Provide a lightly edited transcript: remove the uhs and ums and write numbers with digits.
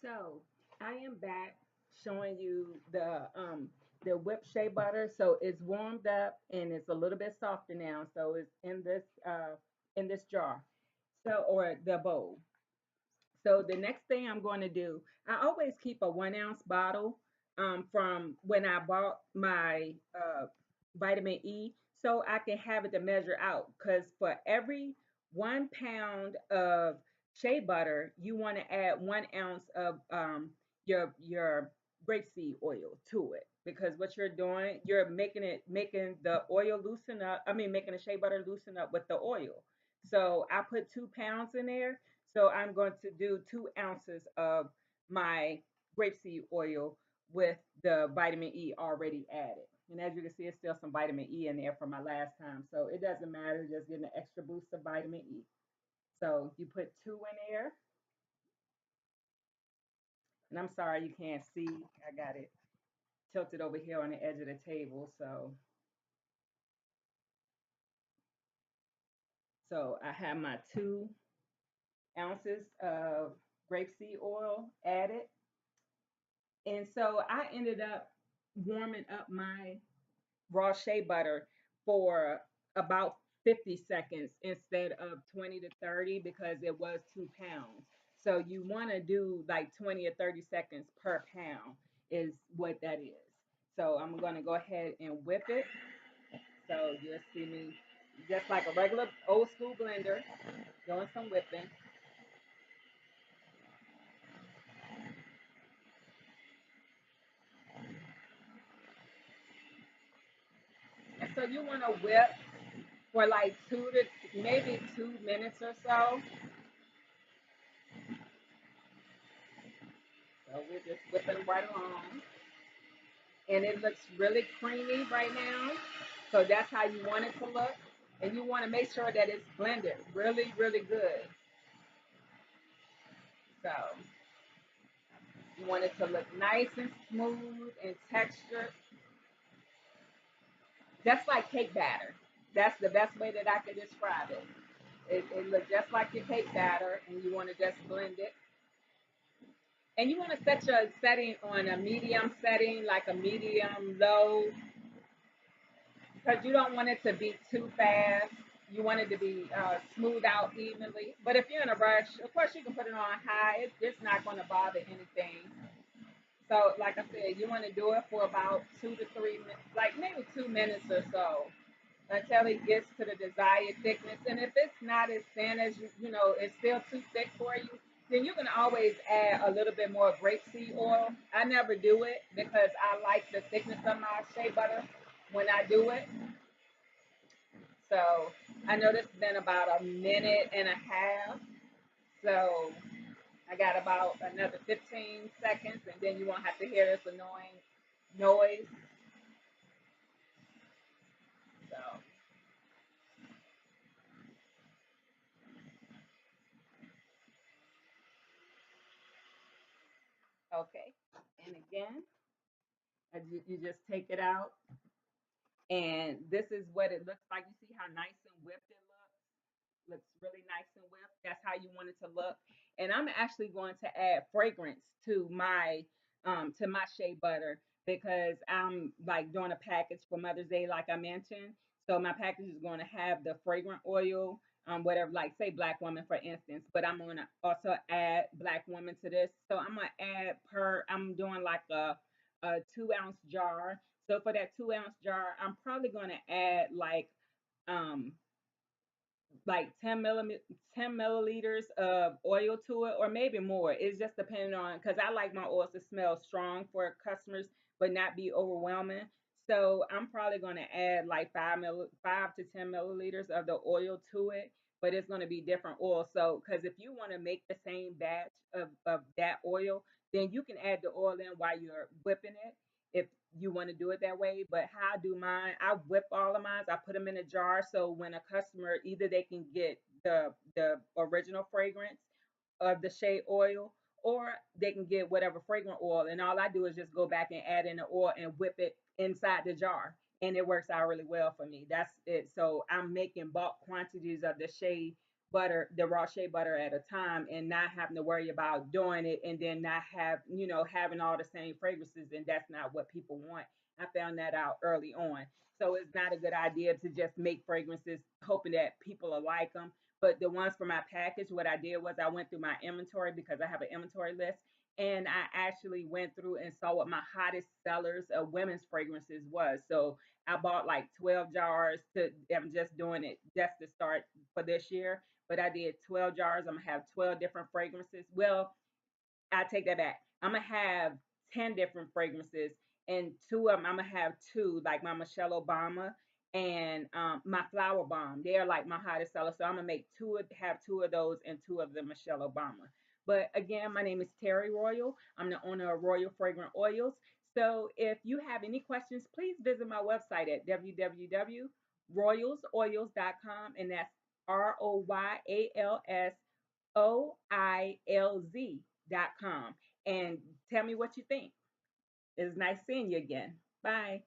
So I am back showing you the whipped shea butter. So it's warmed up and it's a little bit softer now. So it's in this jar. So or the bowl. So the next thing I'm going to do, I always keep a 1 ounce bottle from when I bought my vitamin E, so I can have it to measure out. Because for every 1 pound of shea butter, you want to add 1 ounce of your grapeseed oil to it. Because what you're doing, you're making the oil loosen up. I mean, making the shea butter loosen up with the oil. So I put 2 pounds in there, so I'm going to do 2 ounces of my grapeseed oil with the vitamin E already added. And as you can see, it's still some vitamin E in there from my last time. So it doesn't matter, just getting an extra boost of vitamin E. So you put two in there. And I'm sorry you can't see. I got it tilted over here on the edge of the table. So I have my 2 ounces of grapeseed oil added. And so I ended up warming up my raw shea butter for about 50 seconds instead of 20 to 30 because it was 2 pounds. So you want to do like 20 or 30 seconds per pound is what that is. So I'm going to go ahead and whip it. So you'll see me just like a regular old school blender doing some whipping. And so you want to whip for like 2 minutes or so. So we're just whipping right along. And it looks really creamy right now. So that's how you want it to look. And you want to make sure that it's blended really, really good. So you want it to look nice and smooth and textured, just like cake batter. That's the best way that I could describe it. It looks just like your cake batter, and you want to just blend it. And you want to set your setting on a medium setting, like a medium low, because you don't want it to be too fast. You want it to be smooth out evenly. But if you're in a rush, of course you can put it on high. It's not going to bother anything. So, like I said, you want to do it for about 2 to 3 minutes, like maybe 2 minutes or so, until it gets to the desired thickness. And if it's not as thin as it's still too thick for you, then you can always add a little bit more grapeseed oil. I never do it because I like the thickness of my shea butter when I do it. So I know this has been about a minute and a half. So I got about another 15 seconds, and then you won't have to hear this annoying noise. So, okay. And again, you just take it out, and this is what it looks like. You see how nice and whipped it looks? Looks really nice and whipped. That's how you want it to look. And I'm actually going to add fragrance to my shea butter because I'm like doing a package for Mother's Day, like I mentioned. So my package is going to have the fragrant oil, whatever, like say Black Woman for instance. But I'm going to also add Black Woman to this. So I'm going to add I'm doing like a 2 ounce jar. So for that 2 ounce jar, I'm probably going to add um like 10 milliliters of oil to it, or maybe more. It's just depending on, because I like my oils to smell strong for customers but not be overwhelming. So I'm probably going to add like 5 to 10 milliliters of the oil to it, but it's going to be different oil. So because if you want to make the same batch of that oil, then you can add the oil in while you're whipping it if you want to do it that way. But how I do mine, I whip all of mine. I put them in a jar, so when a customer, either they can get the original fragrance of the shea oil, or they can get whatever fragrant oil. And all I do is just go back and add in the oil and whip it inside the jar. And it works out really well for me. That's it. So I'm making bulk quantities of the shea butter, the raw shea butter at a time, and not having to worry about doing it and then not have, having all the same fragrances. And that's not what people want. I found that out early on. So it's not a good idea to just make fragrances hoping that people will like them. But the ones for my package, what I did was I went through my inventory because I have an inventory list, and I actually went through and saw what my hottest sellers of women's fragrances was. So I bought like 12 jars to, I'm just doing it just to start for this year, but I did 12 jars. I'm gonna have 12 different fragrances. Well, I take that back. I'm gonna have 10 different fragrances, and two of them I'm gonna have two, like my Michelle Obama and my Flower Bomb. They're like my hottest seller, so I'm gonna make have two of those and two of the Michelle Obama. But again, my name is Terry Royal. I'm the owner of Royal Fragrant Oils. So if you have any questions, please visit my website at www.royalsoils.com, and that's ROYALSOILZ.com, and tell me what you think. It's nice seeing you again. Bye.